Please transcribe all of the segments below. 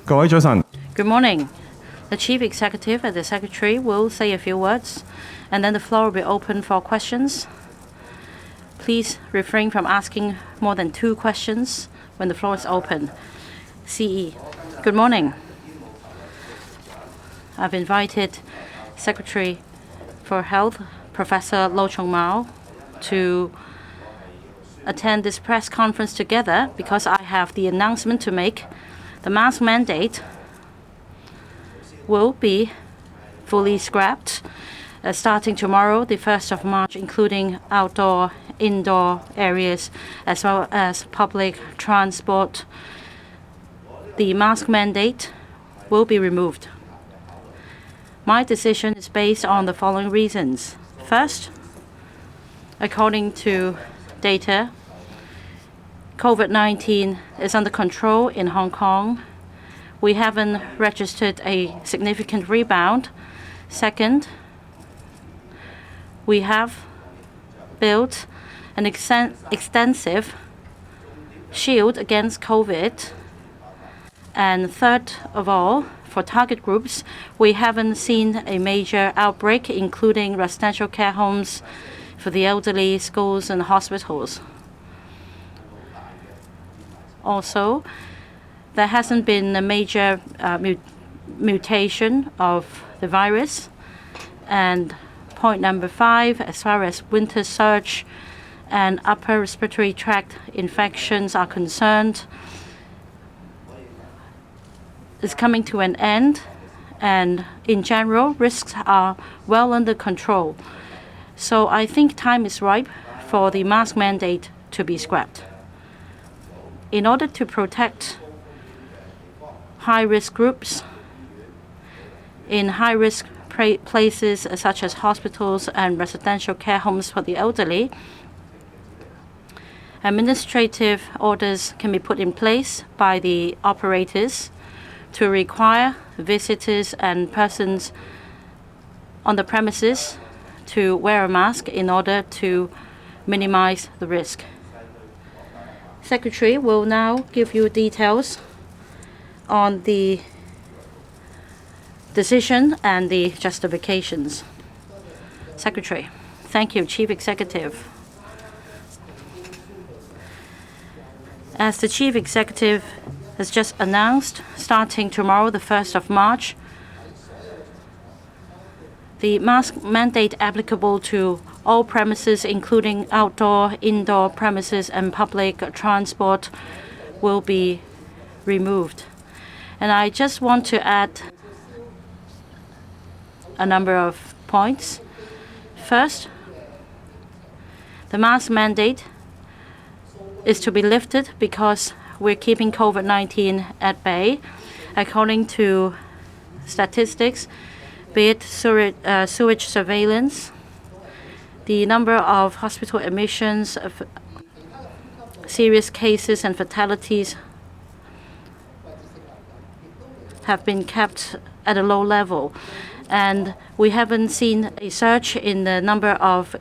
各位早晨。 Good morning. The Chief Executive and the Secretary will say a few words, and then the floor will be open for questions. Please refrain from asking more than 2 questions when the floor is open. CE. Good morning. I've invited Secretary for Health, Professor Lo Chong-mao, to attend this press conference together because I have the announcement to make. The mask mandate will be fully scrapped starting tomorrow, the 1st of March, including outdoor, indoor areas, as well as public transport. The mask mandate will be removed. My decision is based on the following reasons. First, according to data, COVID-19 is under control in Hong Kong. We haven't registered a significant rebound. Second, we have built an extensive shield against COVID. And third of all, for target groups, we haven't seen a major outbreak, including residential care homes for the elderly, schools, and hospitals. Also, there hasn't been a major mutation of the virus. And point number 5, as far as winter surge and upper respiratory tract infections are concerned, is coming to an end. And in general, risks are well under control. So I think time is ripe for the mask mandate to be scrapped. In order to protect high-risk groups in high-risk places such as hospitals and residential care homes for the elderly, administrative orders can be put in place by the operators to require visitors and persons on the premises to wear a mask in order to minimize the risk. Secretary will now give you details on the decision and the justifications. Secretary. Thank you, Chief Executive. As the Chief Executive has just announced, starting tomorrow, the 1st of March, the mask mandate applicable to all premises, including outdoor, indoor premises, and public transport, will be removed. And I just want to add a number of points. First, the mask mandate is to be lifted because we're keeping COVID-19 at bay. According to statistics, be it sewage surveillance, the number of hospital admissions, of serious cases and fatalities have been kept at a low level. And we haven't seen a surge in the number of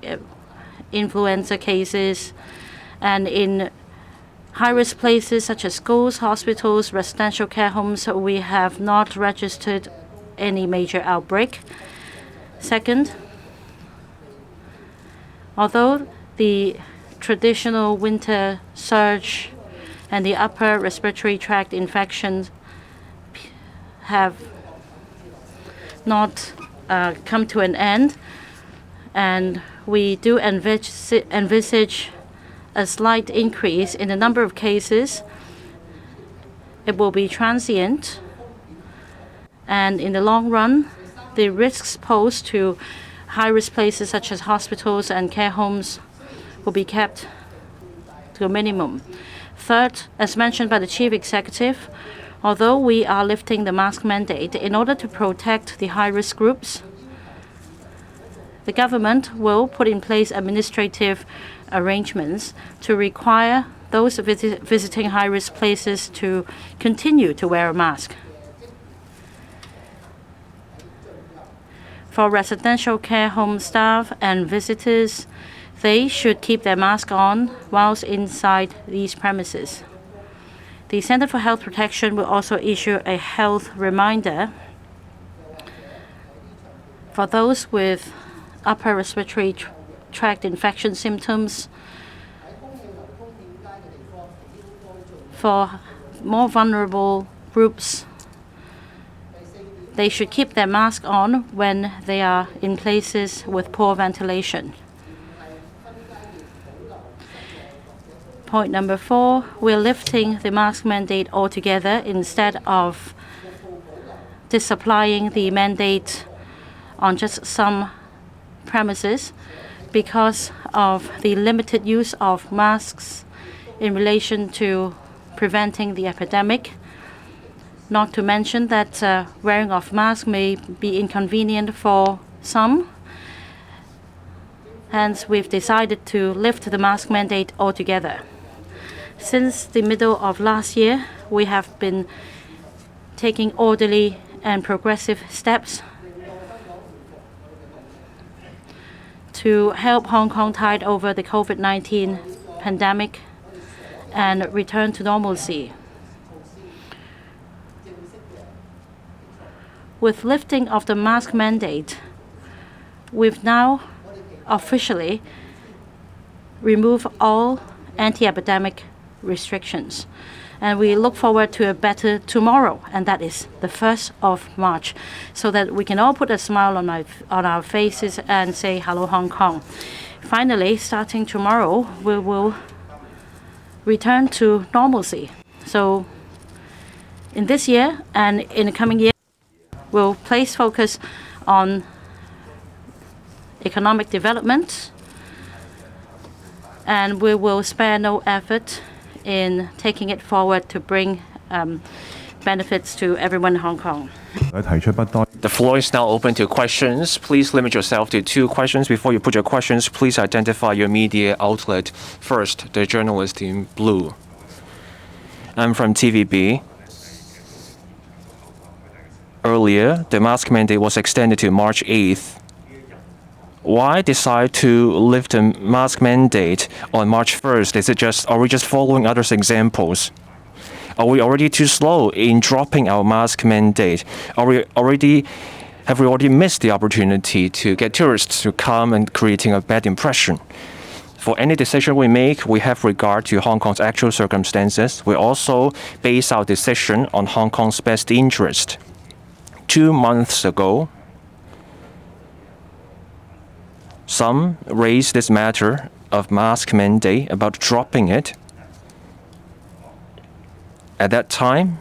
influenza cases. And in high-risk places such as schools, hospitals, residential care homes, we have not registered any major outbreak. Second, although the traditional winter surge and the upper respiratory tract infections have not come to an end, and we do envisage a slight increase in the number of cases, it will be transient. And in the long run, the risks posed to high-risk places such as hospitals and care homes will be kept to a minimum. Third, as mentioned by the Chief Executive, although we are lifting the mask mandate, in order to protect the high-risk groups, the government will put in place administrative arrangements to require those visiting high-risk places to continue to wear a mask. For residential care home staff and visitors, they should keep their mask on whilst inside these premises. The Center for Health Protection will also issue a health reminder for those with upper respiratory tract infection symptoms, for more vulnerable groups. They should keep their mask on when they are in places with poor ventilation. Point number 4, we're lifting the mask mandate altogether instead of disapplying the mandate on just some premises because of the limited use of masks in relation to preventing the epidemic. Not to mention that wearing of masks may be inconvenient for some. Hence, we've decided to lift the mask mandate altogether. Since the middle of last year, we have been taking orderly and progressive steps to help Hong Kong tide over the COVID-19 pandemic and return to normalcy. With lifting of the mask mandate, we've now officially removed all anti-epidemic restrictions. And we look forward to a better tomorrow, and that is the 1st of March, so that we can all put a smile on our faces and say, hello, Hong Kong. Finally, starting tomorrow, we will return to normalcy. So in this year and in the coming year, we'll place focus on economic development, and we will spare no effort in taking it forward to bring benefits to everyone in Hong Kong. The floor is now open to questions. Please limit yourself to 2 questions. Before you put your questions, please identify your media outlet. First, the journalist in blue. I'm from TVB. Earlier, the mask mandate was extended to March 8th. Why decide to lift the mask mandate on March 1st? Are we just following others' examples? Are we already too slow in dropping our mask mandate? Have we already missed the opportunity to get tourists to come and creating a bad impression? For any decision we make, we have regard to Hong Kong's actual circumstances. We also base our decision on Hong Kong's best interest. 2 months ago, some raised this matter of mask mandate about dropping it. At that time,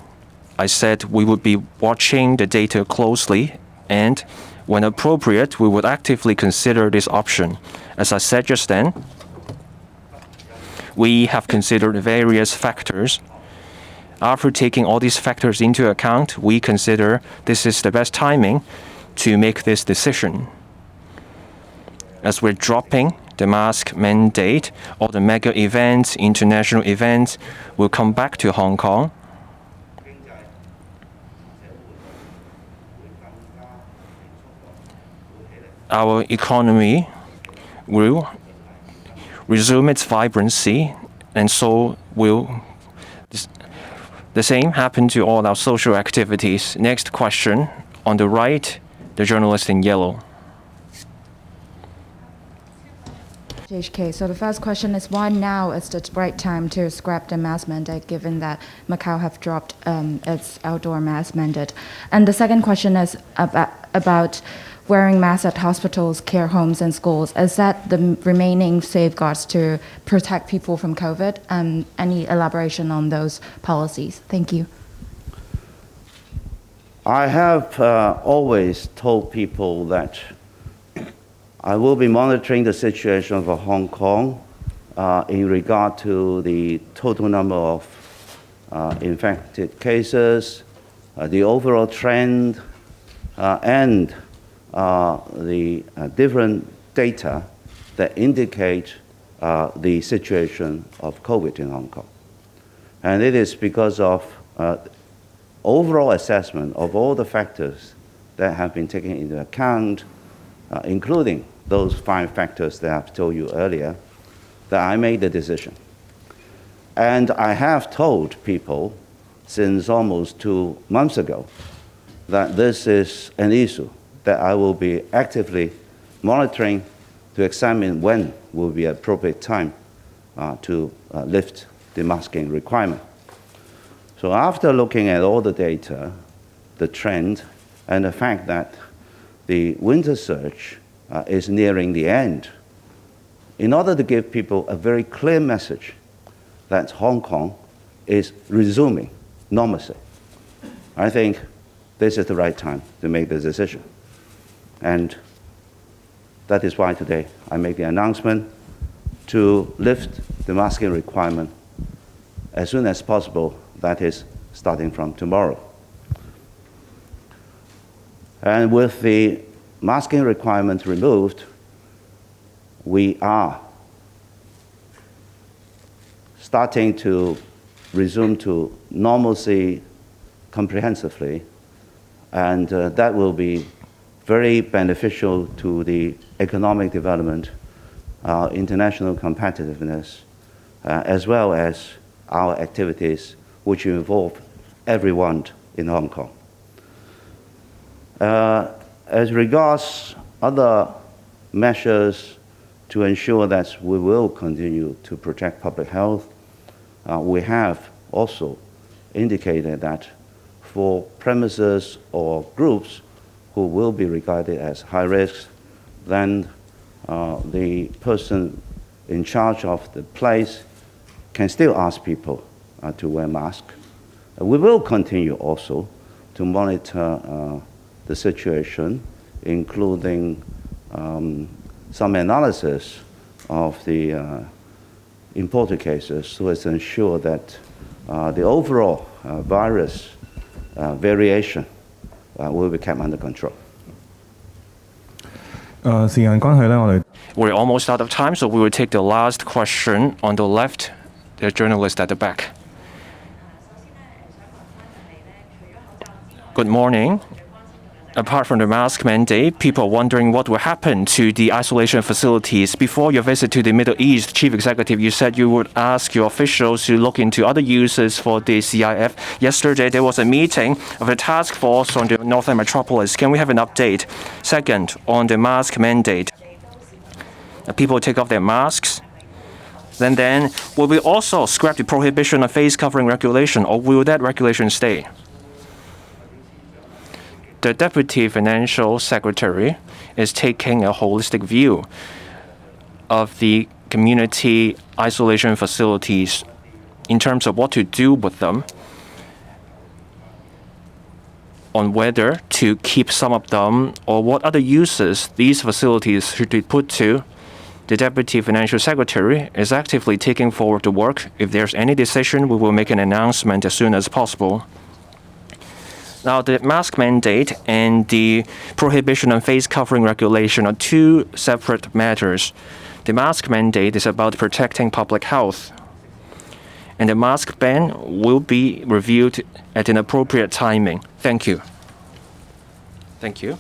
I said we would be watching the data closely, and when appropriate, we would actively consider this option. As I said just then, we have considered various factors. After taking all these factors into account, we consider this is the best timing to make this decision. As we're dropping the mask mandate, all the mega events, international events will come back to Hong Kong. Our economy will resume its vibrancy, and so will the same happen to all our social activities. Next question, on the right, the journalist in yellow. TMHK. So the first question is, why now is the right time to scrap the mask mandate, given that Macau have dropped its outdoor mask mandate? And the second question is about wearing masks at hospitals, care homes, and schools. Is that the remaining safeguards to protect people from COVID? Any elaboration on those policies? Thank you. I have always told people that I will be monitoring the situation of Hong Kong in regard to the total number of infected cases, the overall trend, and the different data that indicate the situation of COVID in Hong Kong. And it is because of overall assessment of all the factors that have been taken into account, including those 5 factors that I've told you earlier, that I made the decision. And I have told people since almost 2 months ago that this is an issue that I will be actively monitoring to examine when will be appropriate time to lift the masking requirement. So after looking at all the data, the trend, and the fact that the winter surge is nearing the end, in order to give people a very clear message that Hong Kong is resuming normalcy, I think this is the right time to make this decision. And that is why today I make the announcement to lift the masking requirement as soon as possible, that is, starting from tomorrow. And with the masking requirement removed, we are starting to resume to normalcy comprehensively, and that will be very beneficial to the economic development, international competitiveness, as well as our activities which involve everyone in Hong Kong. As regards other measures to ensure that we will continue to protect public health, we have also indicated that for premises or groups who will be regarded as high risk, then the person in charge of the place can still ask people to wear masks. We will continue also to monitor the situation, including some analysis of the imported cases, so as to ensure that the overall virus variation will be kept under control. 時間關係咧，我哋 We're almost out of time, so we will take the last question on the left, the journalist at the back. Good morning. Apart from the mask mandate, people are wondering what will happen to the isolation facilities. Before your visit to the Middle East, Chief Executive, you said you would ask your officials to look into other uses for the CIF. Yesterday, there was a meeting of a task force on the northern metropolis. Can we have an update? Second, on the mask mandate, people take off their masks. Then will we also scrap the prohibition of face covering regulation, or will that regulation stay? The Deputy Financial Secretary is taking a holistic view of the community isolation facilities in terms of what to do with them, on whether to keep some of them or what other uses these facilities should be put to. The Deputy Financial Secretary is actively taking forward the work. If there's any decision, we will make an announcement as soon as possible. Now, the mask mandate and the prohibition on face covering regulation are two separate matters. The mask mandate is about protecting public health, and the mask ban will be reviewed at an appropriate timing. Thank you. Thank you.